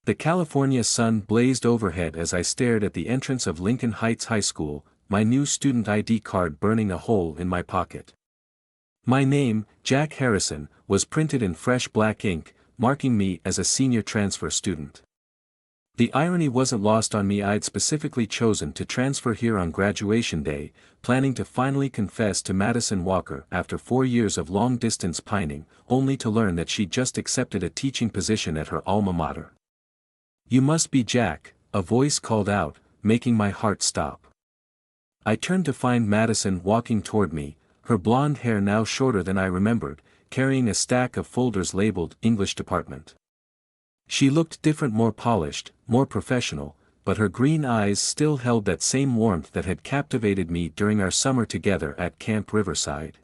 The California sun blazed overhead as I stared at the entrance of Lincoln Heights High School, my new student ID card burning a hole in my pocket. My name, Jack Harrison, was printed in fresh black ink, marking me as a senior transfer student. The irony wasn't lost on me. I'd specifically chosen to transfer here on graduation day, planning to finally confess to Madison Walker after 4 years of long-distance pining, only to learn that she'd just accepted a teaching position at her alma mater. "You must be Jack," a voice called out, making my heart stop. I turned to find Madison walking toward me, her blonde hair now shorter than I remembered, carrying a stack of folders labeled English Department. She looked different, more polished, more professional, but her green eyes still held that same warmth that had captivated me during our summer together at Camp Riverside.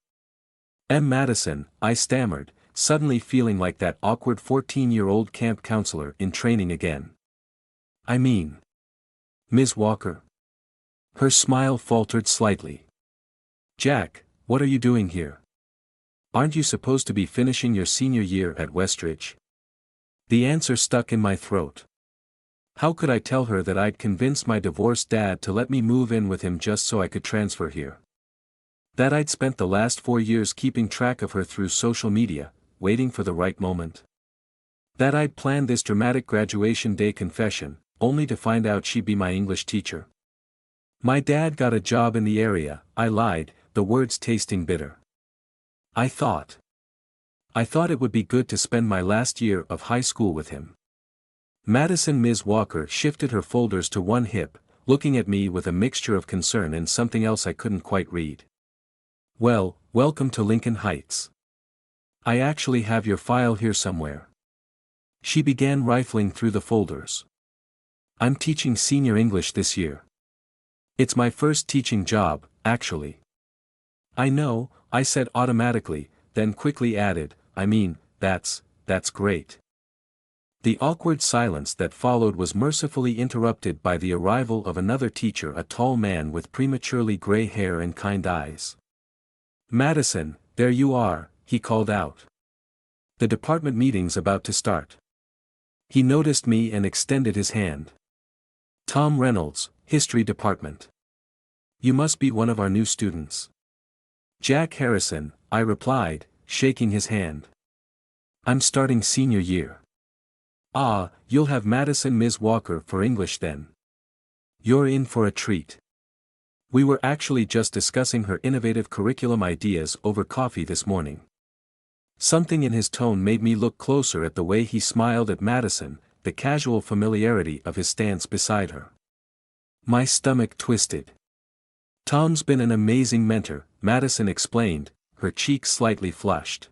Madison," I stammered, suddenly feeling like that awkward 14-year-old camp counselor in training again. "I mean, Ms. Walker." Her smile faltered slightly. "Jack, what are you doing here? Aren't you supposed to be finishing your senior year at Westridge?" The answer stuck in my throat. How could I tell her that I'd convinced my divorced dad to let me move in with him just so I could transfer here? That I'd spent the last 4 years keeping track of her through social media, waiting for the right moment? That I'd planned this dramatic graduation day confession, only to find out she'd be my English teacher? "My dad got a job in the area," I lied, the words tasting bitter. I thought it would be good to spend my last year of high school with him." Ms. Walker shifted her folders to one hip, looking at me with a mixture of concern and something else I couldn't quite read. "Well, welcome to Lincoln Heights. I actually have your file here somewhere." She began rifling through the folders. "I'm teaching senior English this year. It's my first teaching job, actually." "I know," I said automatically, then quickly added, "I mean, that's great." The awkward silence that followed was mercifully interrupted by the arrival of another teacher, a tall man with prematurely gray hair and kind eyes. "Madison, there you are," he called out. "The department meeting's about to start." He noticed me and extended his hand. "Tom Reynolds, History Department. You must be one of our new students." "Jack Harrison," I replied, shaking his hand. "I'm starting senior year." "Ah, you'll have Ms. Walker for English then. You're in for a treat." We were actually just discussing her innovative curriculum ideas over coffee this morning. Something in his tone made me look closer at the way he smiled at Madison, the casual familiarity of his stance beside her. My stomach twisted. "Tom's been an amazing mentor," Madison explained, her cheeks slightly flushed.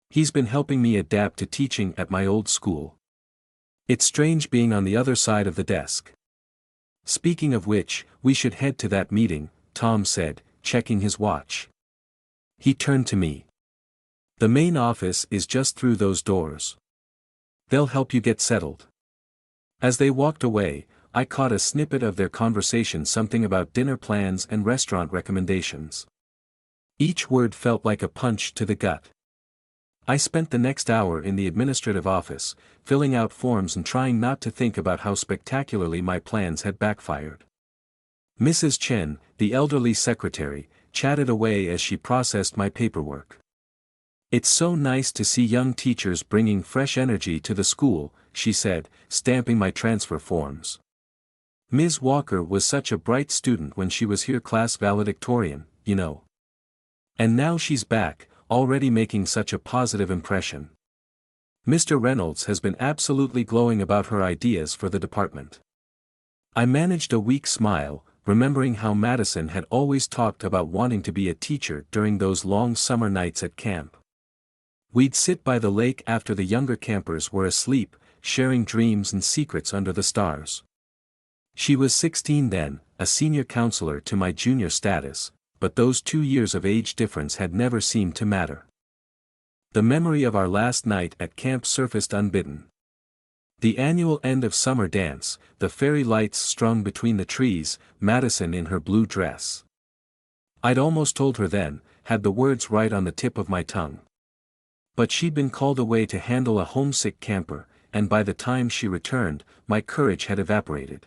"He's been helping me adapt to teaching at my old school. It's strange being on the other side of the desk." "Speaking of which, we should head to that meeting," Tom said, checking his watch. He turned to me. "The main office is just through those doors. They'll help you get settled." As they walked away, I caught a snippet of their conversation, something about dinner plans and restaurant recommendations. Each word felt like a punch to the gut. I spent the next hour in the administrative office, filling out forms and trying not to think about how spectacularly my plans had backfired. Mrs. Chen, the elderly secretary, chatted away as she processed my paperwork. "It's so nice to see young teachers bringing fresh energy to the school," she said, stamping my transfer forms. "Ms. Walker was such a bright student when she was here, class valedictorian, you know. And now she's back, already making such a positive impression. Mr. Reynolds has been absolutely glowing about her ideas for the department." I managed a weak smile, remembering how Madison had always talked about wanting to be a teacher during those long summer nights at camp. We'd sit by the lake after the younger campers were asleep, sharing dreams and secrets under the stars. She was 16 then, a senior counselor to my junior status, but those 2 years of age difference had never seemed to matter. The memory of our last night at camp surfaced unbidden. The annual end of summer dance, the fairy lights strung between the trees, Madison in her blue dress. I'd almost told her then, had the words right on the tip of my tongue. But she'd been called away to handle a homesick camper, and by the time she returned, my courage had evaporated.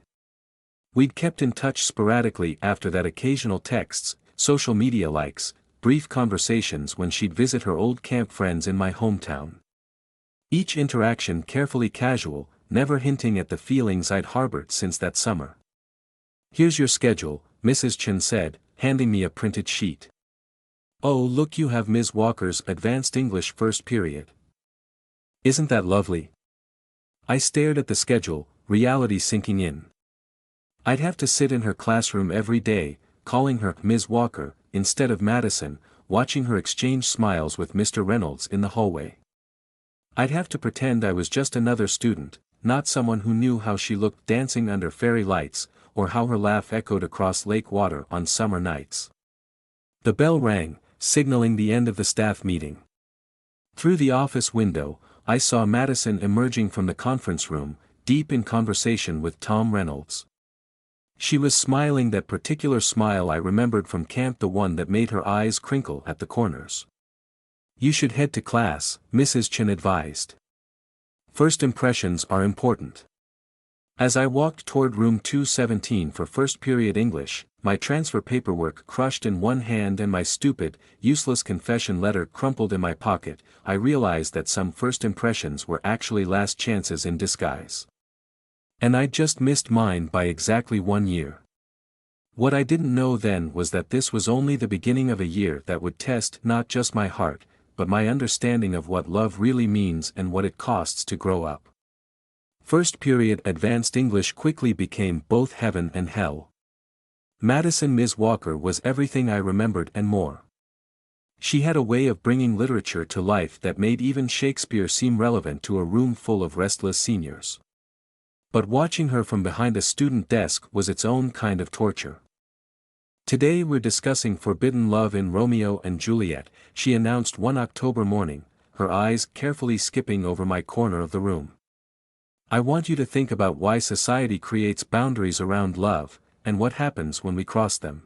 We'd kept in touch sporadically after that, occasional texts, social media likes, brief conversations when she'd visit her old camp friends in my hometown. Each interaction carefully casual, never hinting at the feelings I'd harbored since that summer. "Here's your schedule," Mrs. Chen said, handing me a printed sheet. "Oh, look, you have Ms. Walker's Advanced English First Period. Isn't that lovely?" I stared at the schedule, reality sinking in. I'd have to sit in her classroom every day, calling her Ms. Walker, instead of Madison, watching her exchange smiles with Mr. Reynolds in the hallway. I'd have to pretend I was just another student, not someone who knew how she looked dancing under fairy lights, or how her laugh echoed across lake water on summer nights. The bell rang, signaling the end of the staff meeting. Through the office window, I saw Madison emerging from the conference room, deep in conversation with Tom Reynolds. She was smiling, that particular smile I remembered from camp, the one that made her eyes crinkle at the corners. "You should head to class," Mrs. Chen advised. "First impressions are important." As I walked toward room 217 for first period English, my transfer paperwork crushed in one hand and my stupid, useless confession letter crumpled in my pocket, I realized that some first impressions were actually last chances in disguise. And I'd just missed mine by exactly 1 year. What I didn't know then was that this was only the beginning of a year that would test not just my heart, but my understanding of what love really means and what it costs to grow up. First period Advanced English quickly became both heaven and hell. Madison Ms. Walker was everything I remembered and more. She had a way of bringing literature to life that made even Shakespeare seem relevant to a room full of restless seniors. But watching her from behind a student desk was its own kind of torture. "Today we're discussing forbidden love in Romeo and Juliet," she announced one October morning, her eyes carefully skipping over my corner of the room. "I want you to think about why society creates boundaries around love, and what happens when we cross them."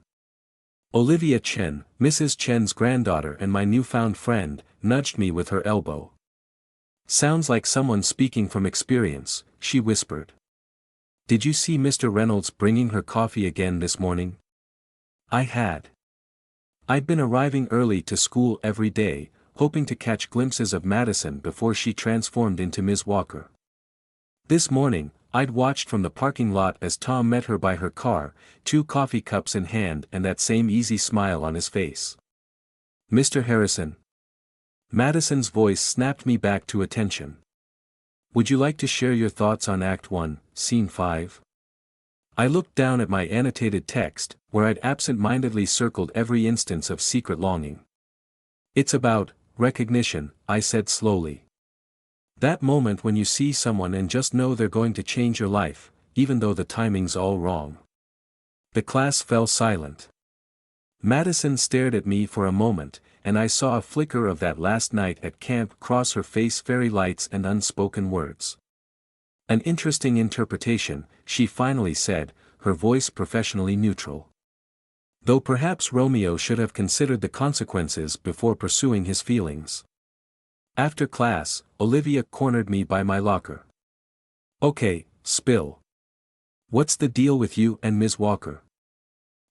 Olivia Chen, Mrs. Chen's granddaughter and my newfound friend, nudged me with her elbow. "Sounds like someone speaking from experience," she whispered. "Did you see Mr. Reynolds bringing her coffee again this morning?" I had. I'd been arriving early to school every day, hoping to catch glimpses of Madison before she transformed into Ms. Walker. This morning, I'd watched from the parking lot as Tom met her by her car, 2 coffee cups in hand and that same easy smile on his face. "Mr. Harrison." Madison's voice snapped me back to attention. "Would you like to share your thoughts on Act 1, Scene 5? I looked down at my annotated text, where I'd absent-mindedly circled every instance of secret longing. "It's about recognition," I said slowly. "That moment when you see someone and just know they're going to change your life, even though the timing's all wrong." The class fell silent. Madison stared at me for a moment, and I saw a flicker of that last night at camp cross her face, fairy lights and unspoken words. "An interesting interpretation," she finally said, her voice professionally neutral. "Though perhaps Romeo should have considered the consequences before pursuing his feelings." After class, Olivia cornered me by my locker. "Okay, spill. What's the deal with you and Ms. Walker?"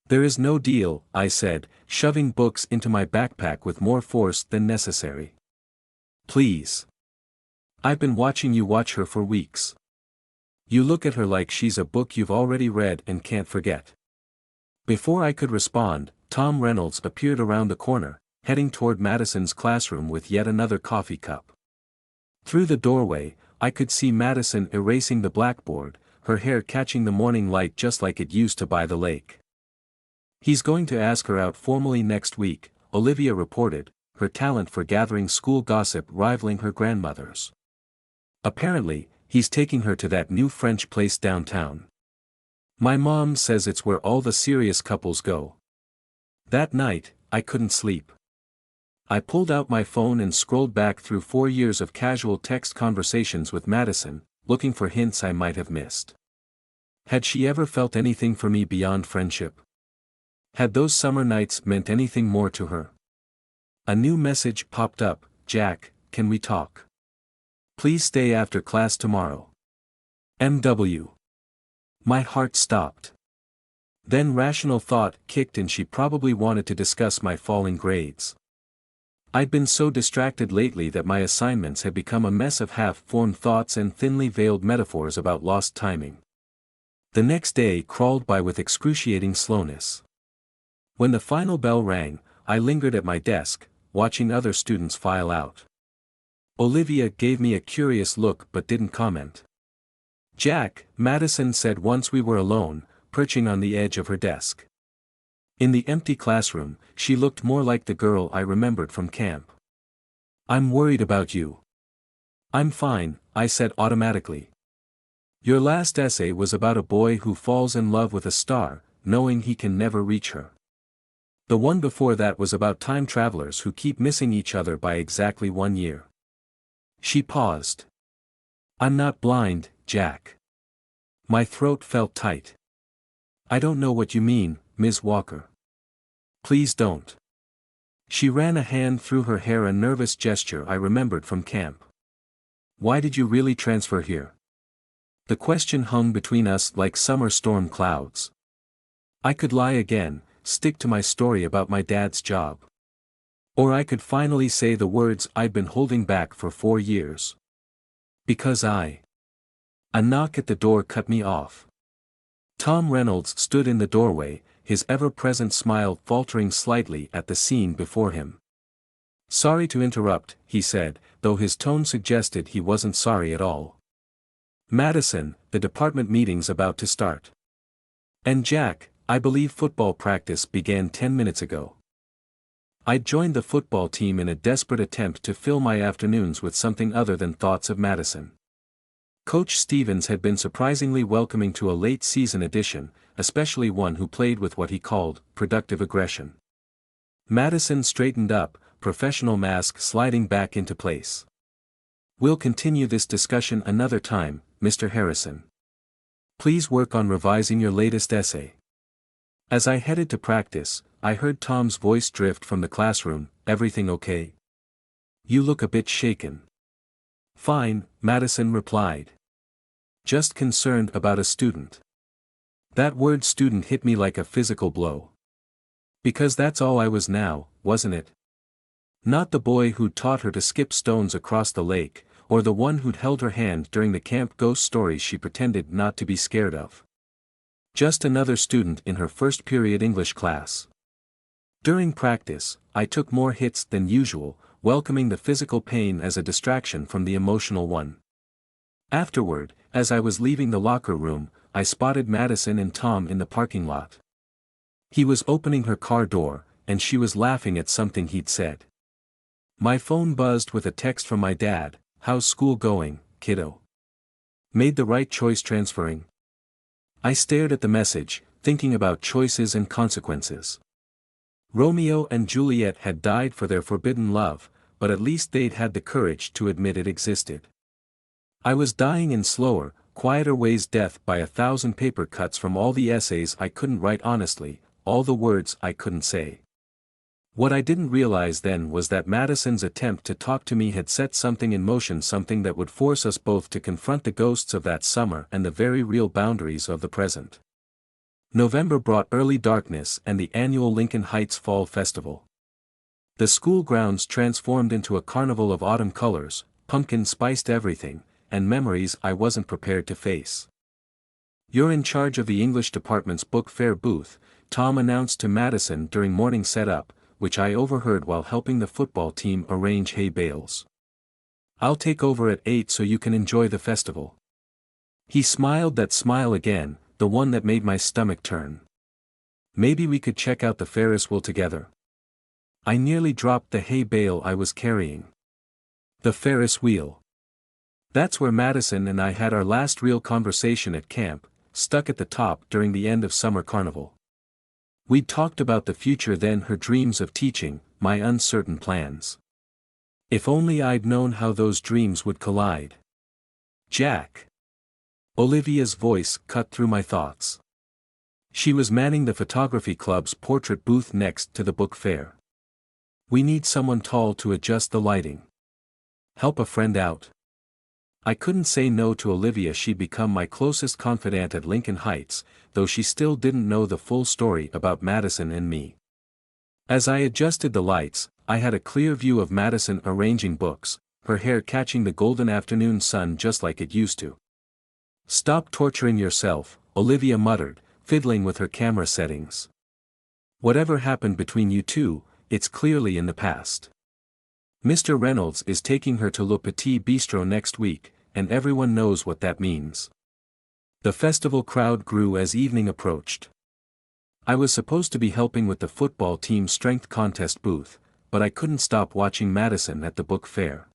"There is no deal," I said, shoving books into my backpack with more force than necessary. "Please. I've been watching you watch her for weeks. You look at her like she's a book you've already read and can't forget." Before I could respond, Tom Reynolds appeared around the corner, heading toward Madison's classroom with yet another coffee cup. Through the doorway, I could see Madison erasing the blackboard, her hair catching the morning light just like it used to by the lake. "He's going to ask her out formally next week," Olivia reported, her talent for gathering school gossip rivaling her grandmother's. "Apparently, he's taking her to that new French place downtown. My mom says it's where all the serious couples go." That night, I couldn't sleep. I pulled out my phone and scrolled back through 4 years of casual text conversations with Madison, looking for hints I might have missed. Had she ever felt anything for me beyond friendship? Had those summer nights meant anything more to her? A new message popped up: "Jack, can we talk?" Please stay after class tomorrow. M.W. My heart stopped. Then rational thought kicked in. She probably wanted to discuss my falling grades. I'd been so distracted lately that my assignments had become a mess of half-formed thoughts and thinly veiled metaphors about lost timing. The next day crawled by with excruciating slowness. When the final bell rang, I lingered at my desk, watching other students file out. Olivia gave me a curious look but didn't comment. "Jack," Madison said once we were alone, perching on the edge of her desk. In the empty classroom, she looked more like the girl I remembered from camp. "I'm worried about you." "I'm fine," I said automatically. "Your last essay was about a boy who falls in love with a star, knowing he can never reach her. The one before that was about time travelers who keep missing each other by exactly 1 year." She paused. "I'm not blind, Jack." My throat felt tight. "I don't know what you mean, Ms. Walker." "Please don't." She ran a hand through her hair, a nervous gesture I remembered from camp. "Why did you really transfer here?" The question hung between us like summer storm clouds. I could lie again, stick to my story about my dad's job. Or I could finally say the words I'd been holding back for 4 years. Because A knock at the door cut me off. Tom Reynolds stood in the doorway, his ever-present smile faltering slightly at the scene before him. "Sorry to interrupt," he said, though his tone suggested he wasn't sorry at all. "Madison, the department meeting's about to start. And Jack, I believe football practice began 10 minutes ago." I'd joined the football team in a desperate attempt to fill my afternoons with something other than thoughts of Madison. Coach Stevens had been surprisingly welcoming to a late-season addition, especially one who played with what he called productive aggression. Madison straightened up, professional mask sliding back into place. "We'll continue this discussion another time, Mr. Harrison. Please work on revising your latest essay." As I headed to practice, I heard Tom's voice drift from the classroom. "Everything okay? You look a bit shaken." "Fine," Madison replied. "Just concerned about a student." That word student hit me like a physical blow. Because that's all I was now, wasn't it? Not the boy who'd taught her to skip stones across the lake, or the one who'd held her hand during the camp ghost stories she pretended not to be scared of. Just another student in her first period English class. During practice, I took more hits than usual, welcoming the physical pain as a distraction from the emotional one. Afterward, as I was leaving the locker room, I spotted Madison and Tom in the parking lot. He was opening her car door, and she was laughing at something he'd said. My phone buzzed with a text from my dad. "How's school going, kiddo? Made the right choice transferring?" I stared at the message, thinking about choices and consequences. Romeo and Juliet had died for their forbidden love, but at least they'd had the courage to admit it existed. I was dying in slower, quieter ways, death by 1,000 paper cuts from all the essays I couldn't write honestly, all the words I couldn't say. What I didn't realize then was that Madison's attempt to talk to me had set something in motion, something that would force us both to confront the ghosts of that summer and the very real boundaries of the present. November brought early darkness and the annual Lincoln Heights Fall Festival. The school grounds transformed into a carnival of autumn colors, pumpkin spiced everything, and memories I wasn't prepared to face. "You're in charge of the English department's book fair booth," Tom announced to Madison during morning setup, which I overheard while helping the football team arrange hay bales. "I'll take over at 8 so you can enjoy the festival." He smiled that smile again, the one that made my stomach turn. "Maybe we could check out the Ferris wheel together." I nearly dropped the hay bale I was carrying. The Ferris wheel. That's where Madison and I had our last real conversation at camp, stuck at the top during the end of summer carnival. We'd talked about the future then, her dreams of teaching, my uncertain plans. If only I'd known how those dreams would collide. "Jack." Olivia's voice cut through my thoughts. She was manning the photography club's portrait booth next to the book fair. "We need someone tall to adjust the lighting. Help a friend out." I couldn't say no to Olivia. She'd become my closest confidant at Lincoln Heights, though she still didn't know the full story about Madison and me. As I adjusted the lights, I had a clear view of Madison arranging books, her hair catching the golden afternoon sun just like it used to. "Stop torturing yourself," Olivia muttered, fiddling with her camera settings. "Whatever happened between you two, it's clearly in the past. Mr. Reynolds is taking her to Le Petit Bistro next week, and everyone knows what that means." The festival crowd grew as evening approached. I was supposed to be helping with the football team strength contest booth, but I couldn't stop watching Madison at the book fair.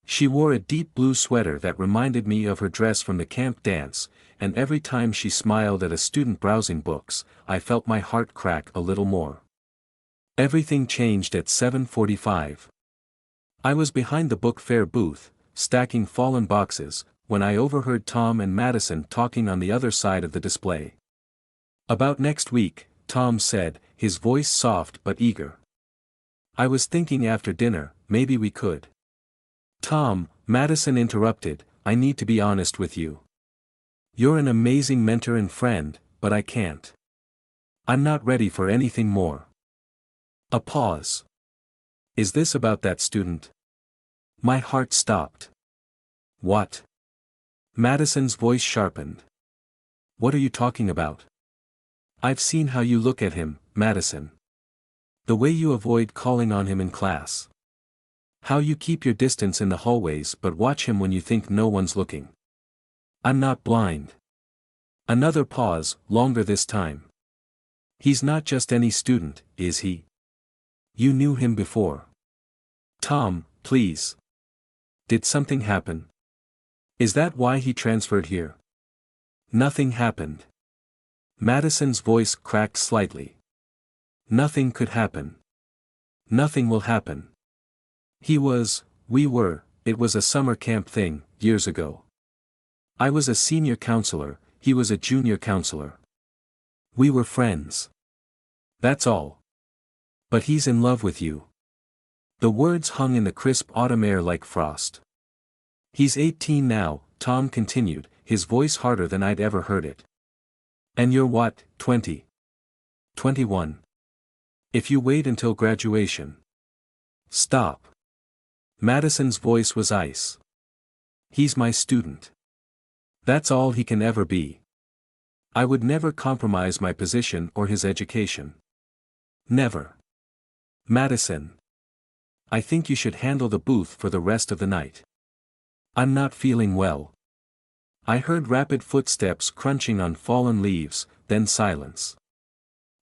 She wore a deep blue sweater that reminded me of her dress from the camp dance, and every time she smiled at a student browsing books, I felt my heart crack a little more. Everything changed at 7:45. I was behind the book fair booth, stacking fallen boxes, when I overheard Tom and Madison talking on the other side of the display. "About next week," Tom said, his voice soft but eager. "I was thinking after dinner, maybe we could." "Tom," Madison interrupted, "I need to be honest with you. You're an amazing mentor and friend, but I can't. I'm not ready for anything more." A pause. "Is this about that student?" My heart stopped. "What?" Madison's voice sharpened. "What are you talking about?" "I've seen how you look at him, Madison. The way you avoid calling on him in class. How you keep your distance in the hallways but watch him when you think no one's looking." "I'm not blind." Another pause, longer this time. "He's not just any student, is he? You knew him before." "Tom, please. Did something happen? Is that why he transferred here?" "Nothing happened." Madison's voice cracked slightly. "Nothing could happen. Nothing will happen. We were, it was a summer camp thing, years ago. I was a senior counselor, he was a junior counselor. We were friends. That's all. But he's in love with you." The words hung in the crisp autumn air like frost. "He's 18 now," Tom continued, his voice harder than I'd ever heard it. "And you're what, 20? 21. If you wait until graduation." "Stop." Madison's voice was ice. "He's my student. That's all he can ever be. I would never compromise my position or his education. Never. Madison. I think you should handle the booth for the rest of the night. I'm not feeling well." I heard rapid footsteps crunching on fallen leaves, then silence.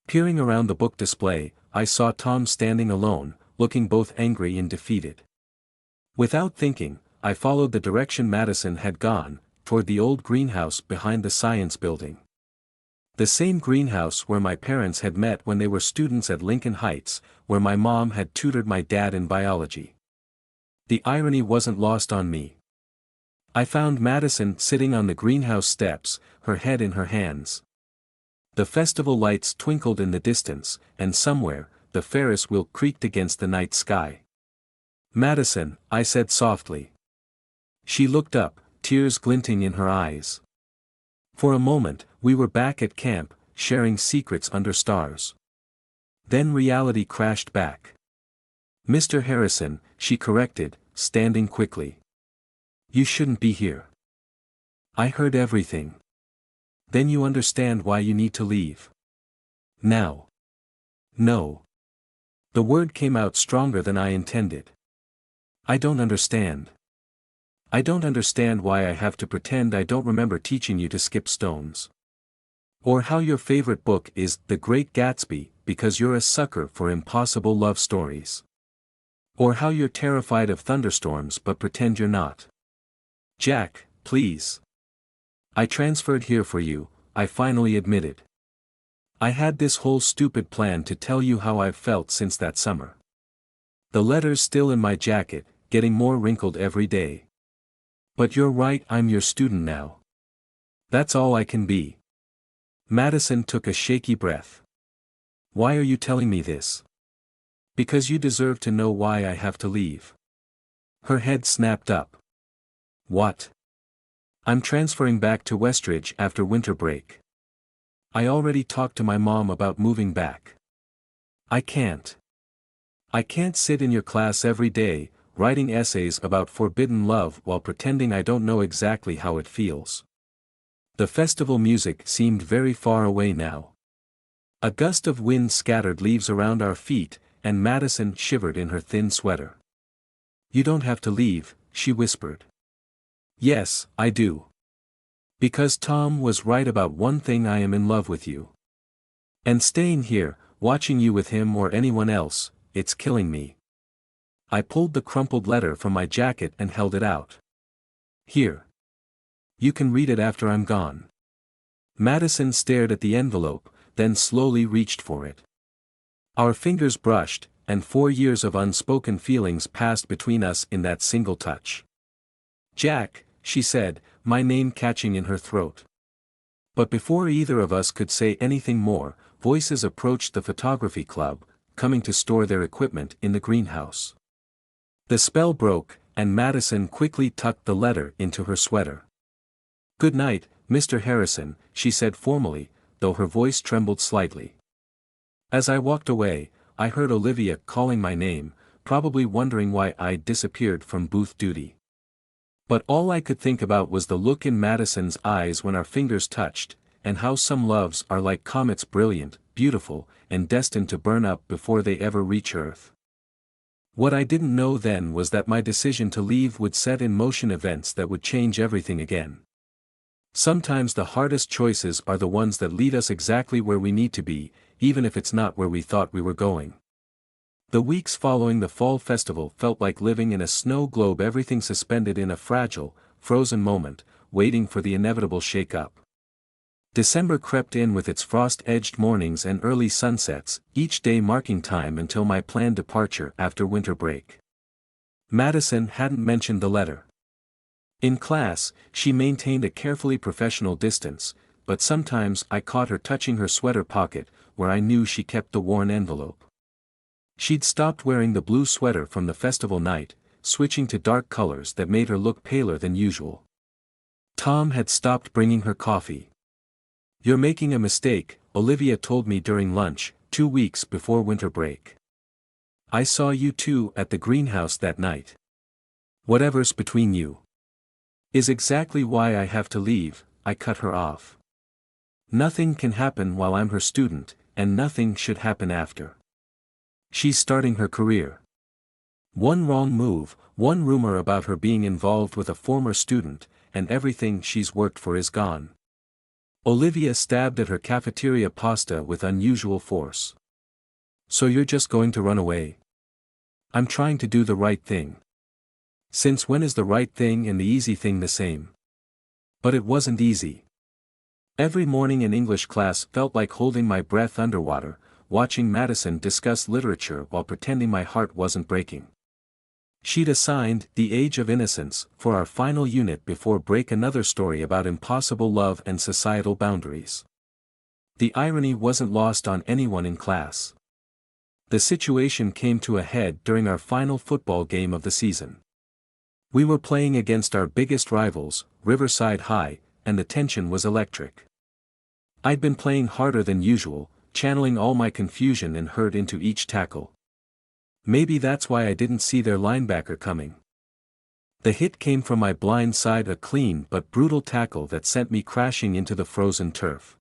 Peering around the book display, I saw Tom standing alone, looking both angry and defeated. Without thinking, I followed the direction Madison had gone, toward the old greenhouse behind the science building. The same greenhouse where my parents had met when they were students at Lincoln Heights, where my mom had tutored my dad in biology. The irony wasn't lost on me. I found Madison sitting on the greenhouse steps, her head in her hands. The festival lights twinkled in the distance, and somewhere, the Ferris wheel creaked against the night sky. "Madison," I said softly. She looked up, tears glinting in her eyes. For a moment, we were back at camp, sharing secrets under stars. Then reality crashed back. "Mr. Harrison," she corrected, standing quickly. "You shouldn't be here. I heard everything. Then you understand why you need to leave. Now." "No." The word came out stronger than I intended. "I don't understand. I don't understand why I have to pretend I don't remember teaching you to skip stones. Or how your favorite book is The Great Gatsby, because you're a sucker for impossible love stories. Or how you're terrified of thunderstorms but pretend you're not. Jack, please. I transferred here for you," I finally admitted. "I had this whole stupid plan to tell you how I've felt since that summer. The letter's still in my jacket, getting more wrinkled every day. But you're right, I'm your student now. That's all I can be." Madison took a shaky breath. "Why are you telling me this?" "Because you deserve to know why I have to leave." Her head snapped up. What? I'm transferring back to Westridge after winter break. I already talked to my mom about moving back. I can't. I can't sit in your class every day, writing essays about forbidden love while pretending I don't know exactly how it feels. The festival music seemed very far away now. A gust of wind scattered leaves around our feet, and Madison shivered in her thin sweater. You don't have to leave, she whispered. Yes, I do. Because Tom was right about one thing, I am in love with you. And staying here, watching you with him or anyone else, it's killing me. I pulled the crumpled letter from my jacket and held it out. Here. You can read it after I'm gone. Madison stared at the envelope, then slowly reached for it. Our fingers brushed, and 4 years of unspoken feelings passed between us in that single touch. Jack, she said, my name catching in her throat. But before either of us could say anything more, voices approached the photography club, coming to store their equipment in the greenhouse. The spell broke, and Madison quickly tucked the letter into her sweater. Good night, Mr. Harrison, she said formally, though her voice trembled slightly. As I walked away, I heard Olivia calling my name, probably wondering why I'd disappeared from booth duty. But all I could think about was the look in Madison's eyes when our fingers touched, and how some loves are like comets, brilliant, beautiful, and destined to burn up before they ever reach Earth. What I didn't know then was that my decision to leave would set in motion events that would change everything again. Sometimes the hardest choices are the ones that lead us exactly where we need to be, even if it's not where we thought we were going. The weeks following the fall festival felt like living in a snow globe, everything suspended in a fragile, frozen moment, waiting for the inevitable shake-up. December crept in with its frost-edged mornings and early sunsets, each day marking time until my planned departure after winter break. Madison hadn't mentioned the letter. In class, she maintained a carefully professional distance, but sometimes I caught her touching her sweater pocket, where I knew she kept the worn envelope. She'd stopped wearing the blue sweater from the festival night, switching to dark colors that made her look paler than usual. Tom had stopped bringing her coffee. You're making a mistake, Olivia told me during lunch, 2 weeks before winter break. I saw you two at the greenhouse that night. Whatever's between you is exactly why I have to leave, I cut her off. Nothing can happen while I'm her student, and nothing should happen after. She's starting her career. One wrong move, one rumor about her being involved with a former student, and everything she's worked for is gone. Olivia stabbed at her cafeteria pasta with unusual force. So you're just going to run away? I'm trying to do the right thing. Since when is the right thing and the easy thing the same? But it wasn't easy. Every morning in English class felt like holding my breath underwater, watching Madison discuss literature while pretending my heart wasn't breaking. She'd assigned The Age of Innocence for our final unit before break, another story about impossible love and societal boundaries. The irony wasn't lost on anyone in class. The situation came to a head during our final football game of the season. We were playing against our biggest rivals, Riverside High, and the tension was electric. I'd been playing harder than usual, channeling all my confusion and hurt into each tackle. Maybe that's why I didn't see their linebacker coming. The hit came from my blind side, a clean but brutal tackle that sent me crashing into the frozen turf.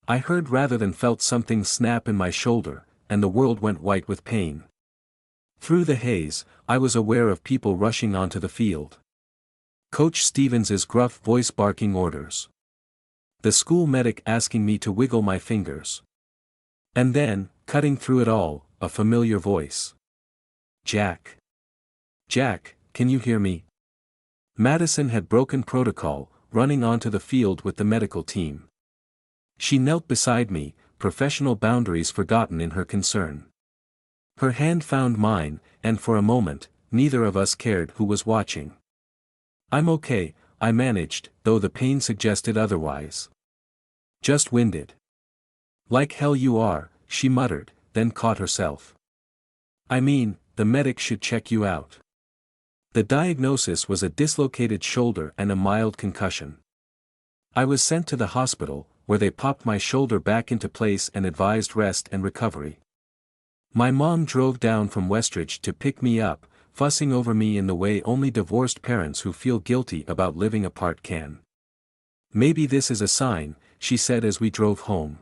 I heard rather than felt something snap in my shoulder, and the world went white with pain. Through the haze, I was aware of people rushing onto the field. Coach Stevens's gruff voice barking orders. The school medic asking me to wiggle my fingers. And then, cutting through it all, a familiar voice. Jack. Jack, can you hear me? Madison had broken protocol, running onto the field with the medical team. She knelt beside me, professional boundaries forgotten in her concern. Her hand found mine, and for a moment, neither of us cared who was watching. I'm okay, I managed, though the pain suggested otherwise. Just winded. Like hell you are, she muttered, then caught herself. I mean, the medic should check you out. The diagnosis was a dislocated shoulder and a mild concussion. I was sent to the hospital, where they popped my shoulder back into place and advised rest and recovery. My mom drove down from Westridge to pick me up, fussing over me in the way only divorced parents who feel guilty about living apart can. "Maybe this is a sign," she said as we drove home,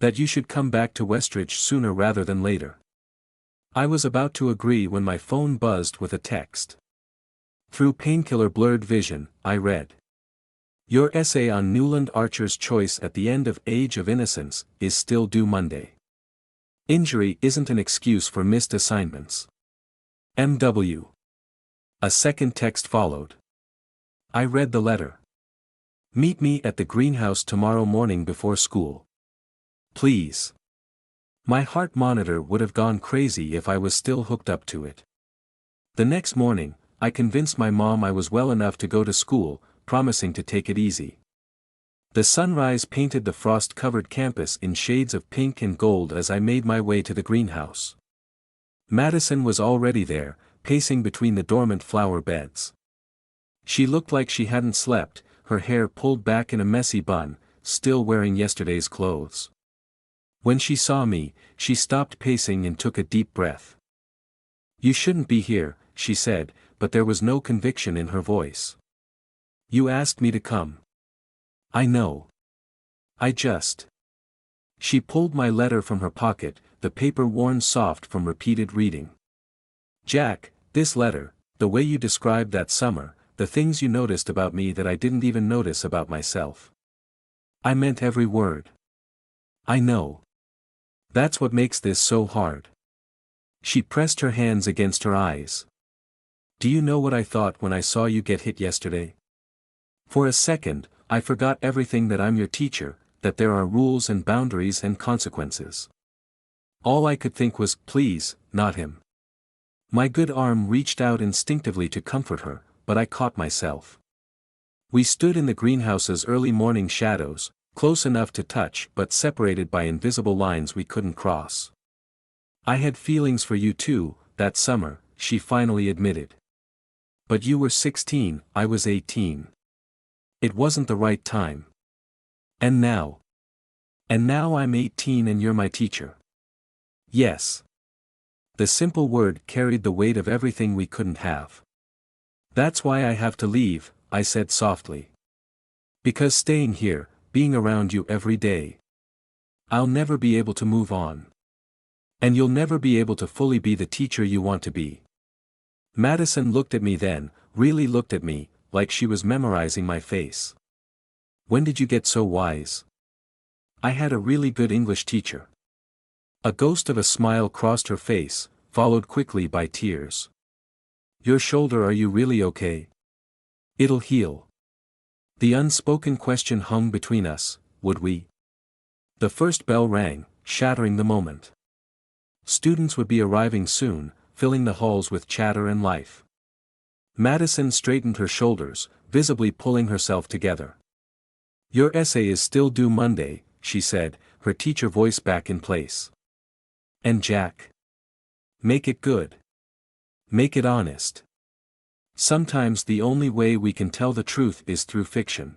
"that you should come back to Westridge sooner rather than later." I was about to agree when my phone buzzed with a text. Through painkiller blurred vision, I read. "Your essay on Newland Archer's choice at the end of Age of Innocence is still due Monday. Injury isn't an excuse for missed assignments. M.W." A second text followed. I read the letter. "Meet me at the greenhouse tomorrow morning before school. Please." My heart monitor would have gone crazy if I was still hooked up to it. The next morning, I convinced my mom I was well enough to go to school, promising to take it easy. The sunrise painted the frost-covered campus in shades of pink and gold as I made my way to the greenhouse. Madison was already there, pacing between the dormant flower beds. She looked like she hadn't slept, her hair pulled back in a messy bun, still wearing yesterday's clothes. When she saw me, she stopped pacing and took a deep breath. "You shouldn't be here," she said, but there was no conviction in her voice. "You asked me to come." "I know. I just—" She pulled my letter from her pocket, the paper worn soft from repeated reading. "Jack, this letter, the way you described that summer, the things you noticed about me that I didn't even notice about myself. I meant every word. I know. That's what makes this so hard." She pressed her hands against her eyes. "Do you know what I thought when I saw you get hit yesterday? For a second, I forgot everything, that I'm your teacher, that there are rules and boundaries and consequences. All I could think was, please, not him." My good arm reached out instinctively to comfort her, but I caught myself. We stood in the greenhouse's early morning shadows, close enough to touch but separated by invisible lines we couldn't cross. "I had feelings for you too, that summer," she finally admitted. "But you were 16, I was 18. It wasn't the right time. And now? And now I'm 18 and you're my teacher." "Yes." The simple word carried the weight of everything we couldn't have. "That's why I have to leave," I said softly. "Because staying here, being around you every day, I'll never be able to move on. And you'll never be able to fully be the teacher you want to be." Madison looked at me then, really looked at me, like she was memorizing my face. "When did you get so wise?" "I had a really good English teacher." A ghost of a smile crossed her face, followed quickly by tears. "Your shoulder, are you really okay?" "It'll heal." The unspoken question hung between us, would we? The first bell rang, shattering the moment. Students would be arriving soon, filling the halls with chatter and life. Madison straightened her shoulders, visibly pulling herself together. "Your essay is still due Monday," she said, her teacher voice back in place. "And Jack? Make it good. Make it honest. Sometimes the only way we can tell the truth is through fiction."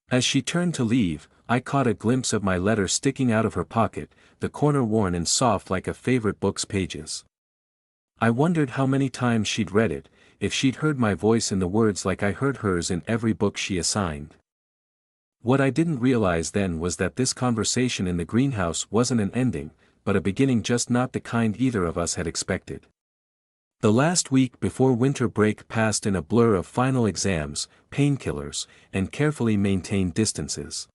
As she turned to leave, I caught a glimpse of my letter sticking out of her pocket, the corner worn and soft like a favorite book's pages. I wondered how many times she'd read it, if she'd heard my voice in the words like I heard hers in every book she assigned. What I didn't realize then was that this conversation in the greenhouse wasn't an ending, but a beginning, just not the kind either of us had expected. The last week before winter break passed in a blur of final exams, painkillers, and carefully maintained distances.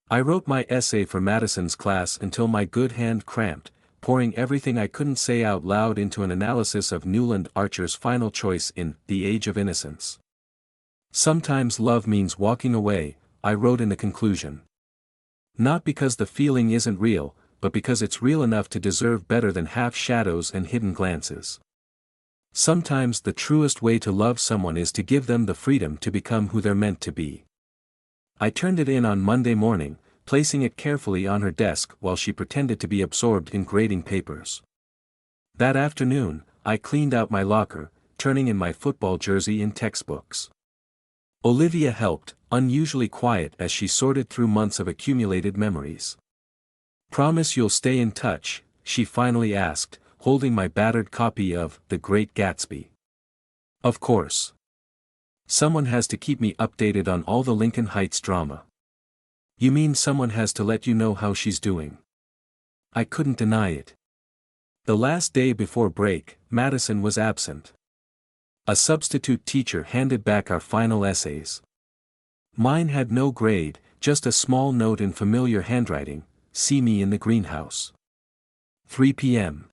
I wrote my essay for Madison's class until my good hand cramped, pouring everything I couldn't say out loud into an analysis of Newland Archer's final choice in The Age of Innocence. "Sometimes love means walking away," I wrote in the conclusion. "Not because the feeling isn't real, but because it's real enough to deserve better than half shadows and hidden glances. Sometimes the truest way to love someone is to give them the freedom to become who they're meant to be." I turned it in on Monday morning, placing it carefully on her desk while she pretended to be absorbed in grading papers. That afternoon, I cleaned out my locker, turning in my football jersey in textbooks. Olivia helped, unusually quiet as she sorted through months of accumulated memories. "Promise you'll stay in touch?" she finally asked, holding my battered copy of The Great Gatsby. "Of course. Someone has to keep me updated on all the Lincoln Heights drama." "You mean someone has to let you know how she's doing?" I couldn't deny it. The last day before break, Madison was absent. A substitute teacher handed back our final essays. Mine had no grade, just a small note in familiar handwriting: "See me in the greenhouse." 3 p.m.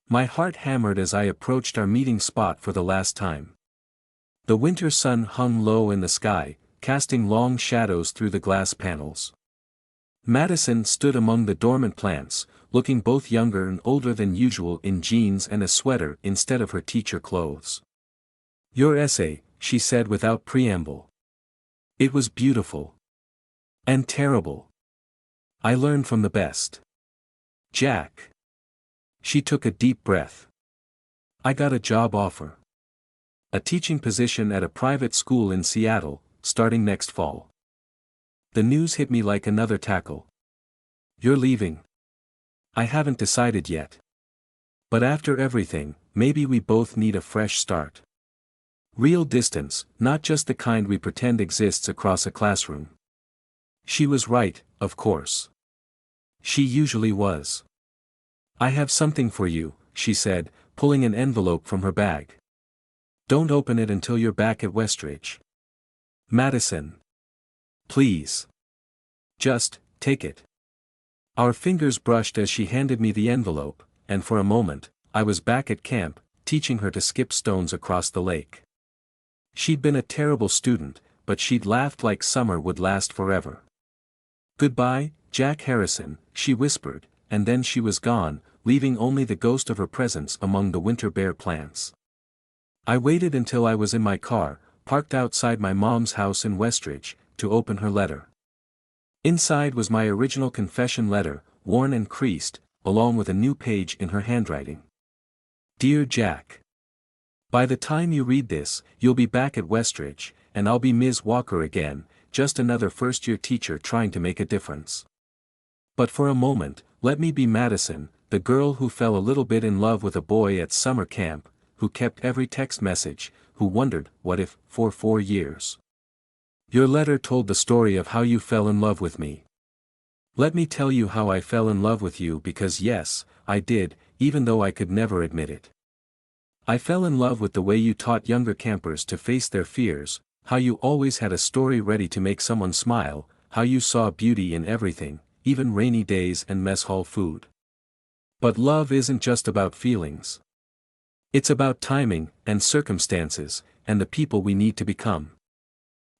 My heart hammered as I approached our meeting spot for the last time. The winter sun hung low in the sky, casting long shadows through the glass panels. Madison stood among the dormant plants, looking both younger and older than usual in jeans and a sweater instead of her teacher clothes. "Your essay," she said without preamble. "It was beautiful. And terrible. I learned from the best. Jack." She took a deep breath. "I got a job offer. A teaching position at a private school in Seattle, starting next fall." The news hit me like another tackle. "You're leaving?" "I haven't decided yet. But after everything, maybe we both need a fresh start. Real distance, not just the kind we pretend exists across a classroom." She was right, of course. She usually was. "I have something for you," she said, pulling an envelope from her bag. "Don't open it until you're back at Westridge." "Madison. Please. Just, take it." Our fingers brushed as she handed me the envelope, and for a moment, I was back at camp, teaching her to skip stones across the lake. She'd been a terrible student, but she'd laughed like summer would last forever. "Goodbye, Jack Harrison," she whispered, and then she was gone, leaving only the ghost of her presence among the winter bare plants. I waited until I was in my car, parked outside my mom's house in Westridge, to open her letter. Inside was my original confession letter, worn and creased, along with a new page in her handwriting. "Dear Jack. By the time you read this, you'll be back at Westridge, and I'll be Ms. Walker again, just another first-year teacher trying to make a difference. But for a moment, let me be Madison, the girl who fell a little bit in love with a boy at summer camp, who kept every text message, who wondered, what if, for 4 years. Your letter told the story of how you fell in love with me. Let me tell you how I fell in love with you because yes, I did, even though I could never admit it. I fell in love with the way you taught younger campers to face their fears, how you always had a story ready to make someone smile, how you saw beauty in everything, even rainy days and mess hall food. But love isn't just about feelings. It's about timing, and circumstances, and the people we need to become.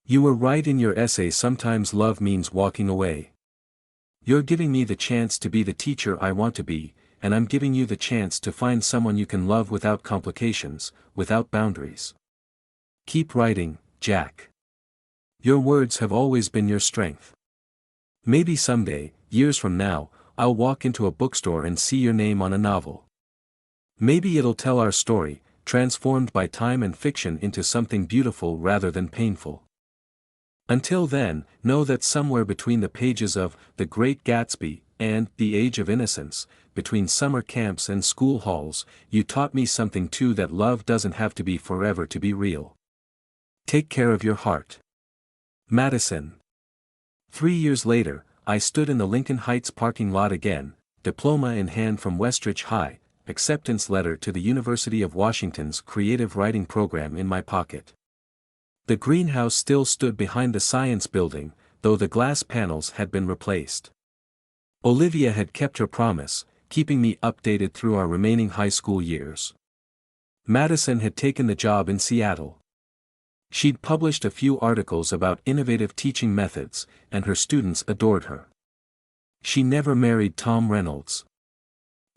You were right in your essay. Sometimes love means walking away. You're giving me the chance to be the teacher I want to be, and I'm giving you the chance to find someone you can love without complications, without boundaries. Keep writing, Jack. Your words have always been your strength. Maybe someday, years from now, I'll walk into a bookstore and see your name on a novel. Maybe it'll tell our story, transformed by time and fiction into something beautiful rather than painful. Until then, know that somewhere between the pages of The Great Gatsby and The Age of Innocence, between summer camps and school halls, you taught me something too, that love doesn't have to be forever to be real. Take care of your heart. Madison. 3 years later, I stood in the Lincoln Heights parking lot again, diploma in hand from Westridge High, acceptance letter to the University of Washington's creative writing program in my pocket. The greenhouse still stood behind the science building, though the glass panels had been replaced. Olivia had kept her promise, keeping me updated through our remaining high school years. Madison had taken the job in Seattle. She'd published a few articles about innovative teaching methods, and her students adored her. She never married Tom Reynolds.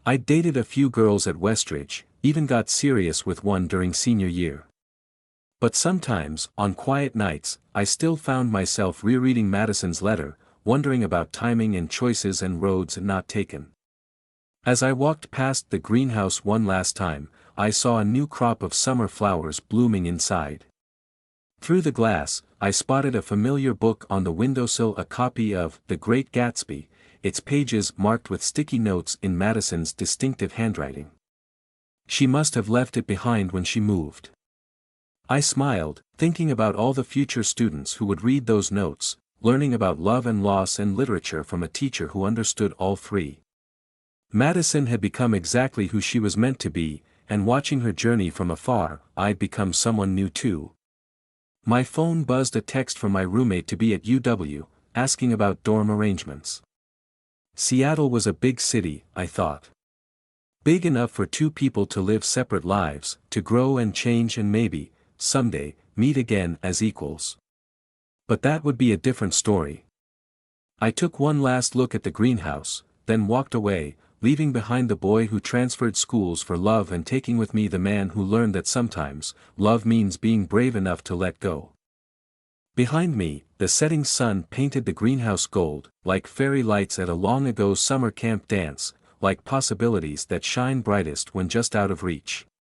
I'd dated a few girls at Westridge, even got serious with one during senior year. But sometimes, on quiet nights, I still found myself rereading Madison's letter, wondering about timing and choices and roads not taken. As I walked past the greenhouse one last time, I saw a new crop of summer flowers blooming inside. Through the glass, I spotted a familiar book on the windowsill, a copy of The Great Gatsby, its pages marked with sticky notes in Madison's distinctive handwriting. She must have left it behind when she moved. I smiled, thinking about all the future students who would read those notes, learning about love and loss and literature from a teacher who understood all three. Madison had become exactly who she was meant to be, and watching her journey from afar, I'd become someone new too. My phone buzzed, a text from my roommate to be at UW, asking about dorm arrangements. Seattle was a big city, I thought. Big enough for two people to live separate lives, to grow and change and maybe, someday, meet again as equals. But that would be a different story. I took one last look at the greenhouse, then walked away, leaving behind the boy who transferred schools for love and taking with me the man who learned that sometimes, love means being brave enough to let go. Behind me, the setting sun painted the greenhouse gold, like fairy lights at a long-ago summer camp dance, like possibilities that shine brightest when just out of reach.